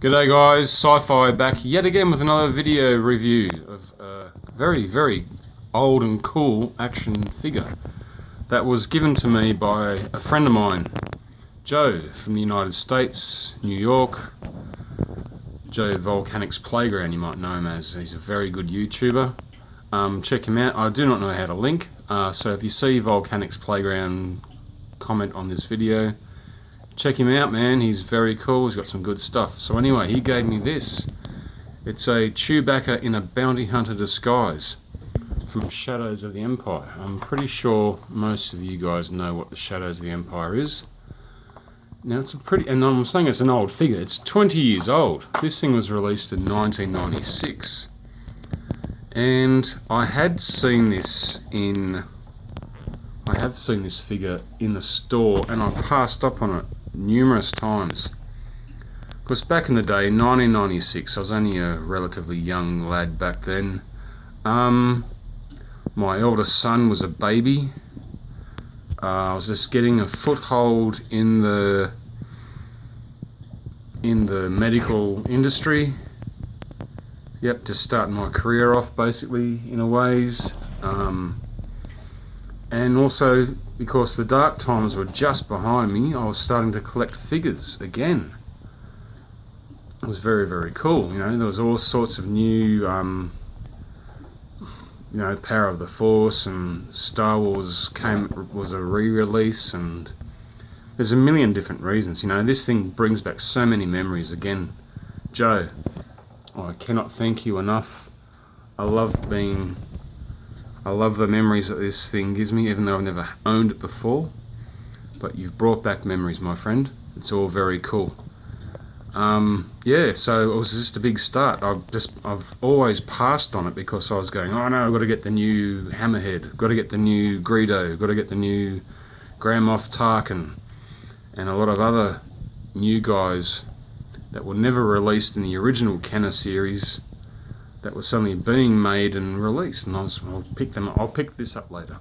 G'day guys, Sci-Fi back yet again with another video review of a very, very old and cool action figure that was given to me by a friend of mine, Joe from the United States, New York. Joe Volcanics Playground, you might know him as. He's a very good YouTuber. Check him out. I do not know how to link, so if you see Volcanics Playground, comment on this video. Check him out, man. He's very cool. He's got some good stuff. So anyway, he gave me this. It's a Chewbacca in a bounty hunter disguise from Shadows of the Empire. I'm pretty sure most of you guys know what the Shadows of the Empire is. Now it's a pretty, and I'm saying it's an old figure. It's 20 years old. This thing was released in 1996. And I have seen this figure in the store, and I passed up on it numerous times. Because back in the day, in 1996, I was only a relatively young lad back then. My eldest son was a baby. I was just getting a foothold in the medical industry. Yep, just starting my career off basically in a ways. And also because the dark times were just behind me, I was starting to collect figures again. It was very, very cool. You know, there was all sorts of new, Power of the Force and Star Wars was a re-release, and there's a million different reasons. You know, this thing brings back so many memories. Again, Joe, I cannot thank you enough. I love the memories that this thing gives me, even though I've never owned it before. But you've brought back memories, my friend. It's all very cool. So it was just a big start. I've always passed on it because I was going, oh no, I've got to get the new Hammerhead, got to get the new Greedo, got to get the new Grand Moff Tarkin, and a lot of other new guys that were never released in the original Kenner series, that was suddenly being made and released, and I'll pick this up later.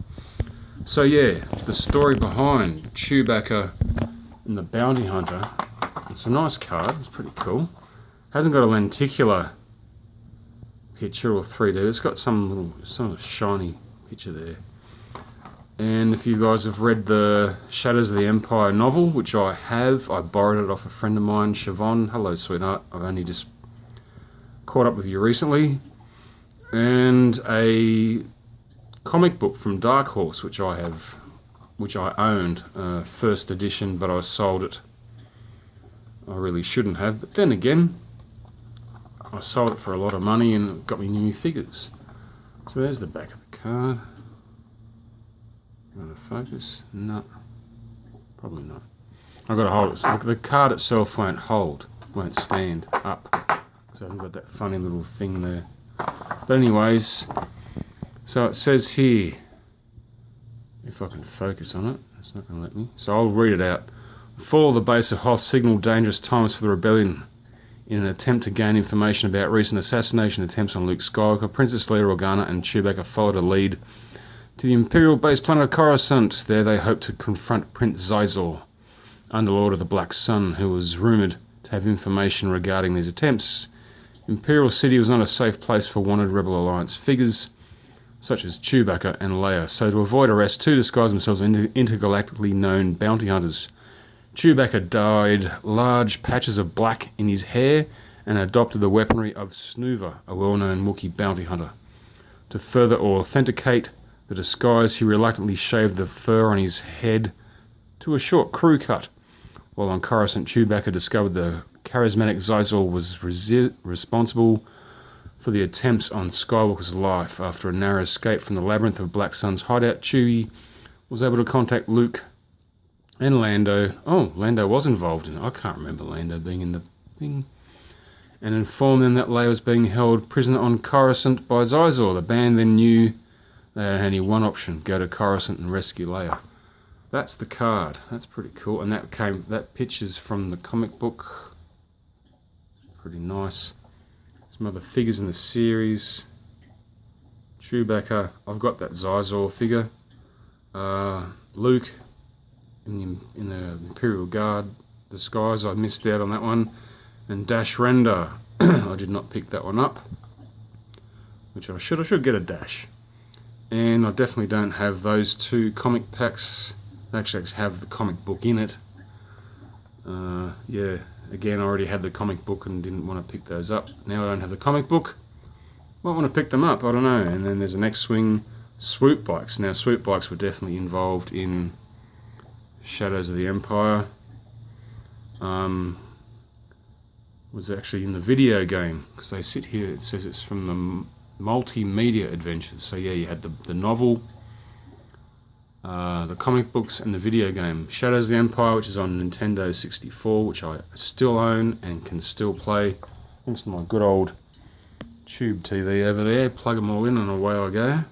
So yeah, the story behind Chewbacca and the Bounty Hunter. It's a nice card. It's pretty cool. Hasn't got a lenticular picture or 3D. It's got some shiny picture there. And if you guys have read the Shadows of the Empire novel, which I have, I borrowed it off a friend of mine, Siobhan. Hello, sweetheart. I've only just caught up with you recently. And a comic book from Dark Horse, which I owned, first edition, but I sold it. I really shouldn't have, but then again, I sold it for a lot of money and it got me new figures. So there's the back of the card. Want to focus? No, probably not. I've got to hold it. So the card itself won't stand up, because I haven't got that funny little thing there. But anyways, so it says here, if I can focus on it, it's not going to let me. So I'll read it out. The fall of the base of Hoth signalled dangerous times for the rebellion. In an attempt to gain information about recent assassination attempts on Luke Skywalker, Princess Leia Organa and Chewbacca followed a lead to the Imperial base planet of Coruscant. There they hoped to confront Prince Zizor, Underlord of the Black Sun, who was rumoured to have information regarding these attempts. Imperial City was not a safe place for wanted Rebel Alliance figures, such as Chewbacca and Leia, so to avoid arrest, two disguised themselves as intergalactically known bounty hunters. Chewbacca dyed large patches of black in his hair and adopted the weaponry of Snuva, a well-known Wookiee bounty hunter. To further authenticate the disguise, he reluctantly shaved the fur on his head to a short crew cut. While on Coruscant, Chewbacca discovered the charismatic Zizor was responsible for the attempts on Skywalker's life. After a narrow escape from the labyrinth of Black Sun's hideout, Chewie was able to contact Luke and Lando. Oh, Lando was involved in it. I can't remember Lando being in the thing. And inform them that Leia was being held prisoner on Coruscant by Zizor. The band then knew they had only one option: go to Coruscant and rescue Leia. That's the card. That's pretty cool. And that picture's from the comic book. Pretty nice. Some other figures in the series. Chewbacca. I've got that Zizor figure. Luke in the Imperial Guard disguise. I missed out on that one. and Dash Render. I did not pick that one up, which I should. I should get a Dash. And I definitely don't have those two comic packs. Actually, I have the comic book in it. Yeah, again, I already had the comic book and didn't want to pick those up. Now I don't have the comic book. Might want to pick them up, I don't know. And then there's an X-Wing swoop bikes. Now, swoop bikes were definitely involved in Shadows of the Empire. Was actually in the video game, because they sit here, it says it's from the multimedia adventures. So yeah, you had the novel, the comic books, and the video game. Shadows of the Empire, which is on Nintendo 64, which I still own and can still play. Thanks to my good old tube TV over there. Plug them all in and away I go.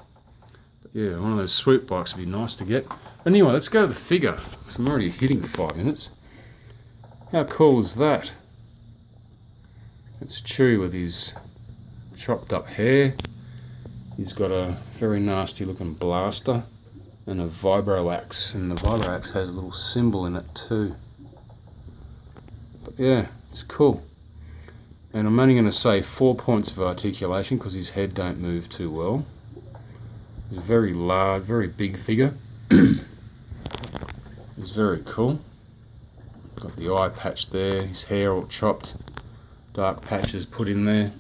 But yeah, one of those swoop bikes would be nice to get. Anyway, let's go to the figure, because I'm already hitting 5 minutes. How cool is that? It's Chewie with his chopped up hair. He's got a very nasty looking blaster and a vibro axe, and the vibro axe has a little symbol in it too. But yeah, it's cool. And I'm only going to say 4 points of articulation because his head don't move too well. He's a very large, very big figure. He's very cool. Got the eye patch there, his hair all chopped. Dark patches put in there.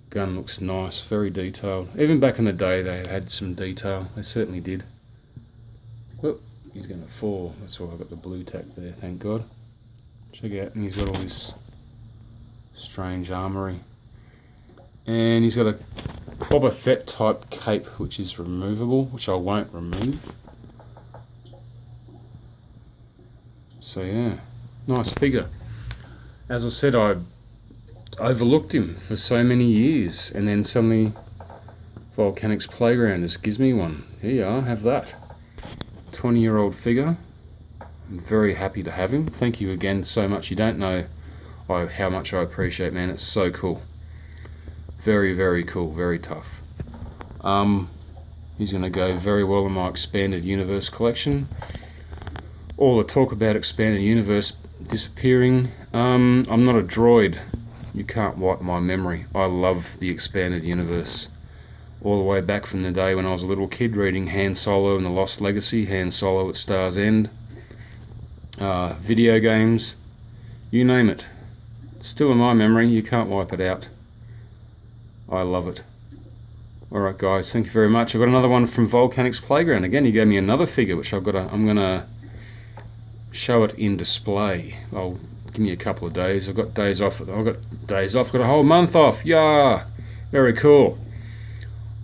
Gun looks nice, very detailed. Even back in the day they had some detail, they certainly did. Oh, he's going to fall. That's why I got the blue tack there, thank God. Check out, and he's got all this strange armoury. And he's got a Boba Fett type cape which is removable, which I won't remove. So yeah, nice figure. As I said, I overlooked him for so many years, and then suddenly Volcanic's Playground just gives me one. Here you are, have that. 20-year-old figure. I'm very happy to have him. Thank you again so much. You don't know how much I appreciate, man. It's so cool. Very, very cool. Very tough. He's going to go very well in my Expanded Universe collection. All the talk about Expanded Universe disappearing. I'm not a droid. You can't wipe my memory. I love the Expanded Universe. All the way back from the day when I was a little kid reading Han Solo and the Lost Legacy, Han Solo at Star's End, video games, you name it. It's still in my memory. You can't wipe it out. I love it. Alright guys, thank you very much. I've got another one from Volcanic's Playground. Again, he gave me another figure which I'm going to show it in display. I'll give me a couple of days. I've got days off. Got a whole month off. Yeah, very cool.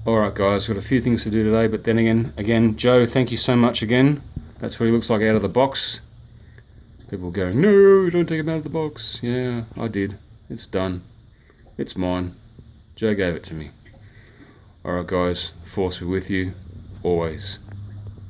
Alright guys, got a few things to do today, but then again, Joe, thank you so much again. That's what he looks like out of the box. People going, no, don't take him out of the box. Yeah, I did. It's done. It's mine. Joe gave it to me. Alright guys, Force be with you, always.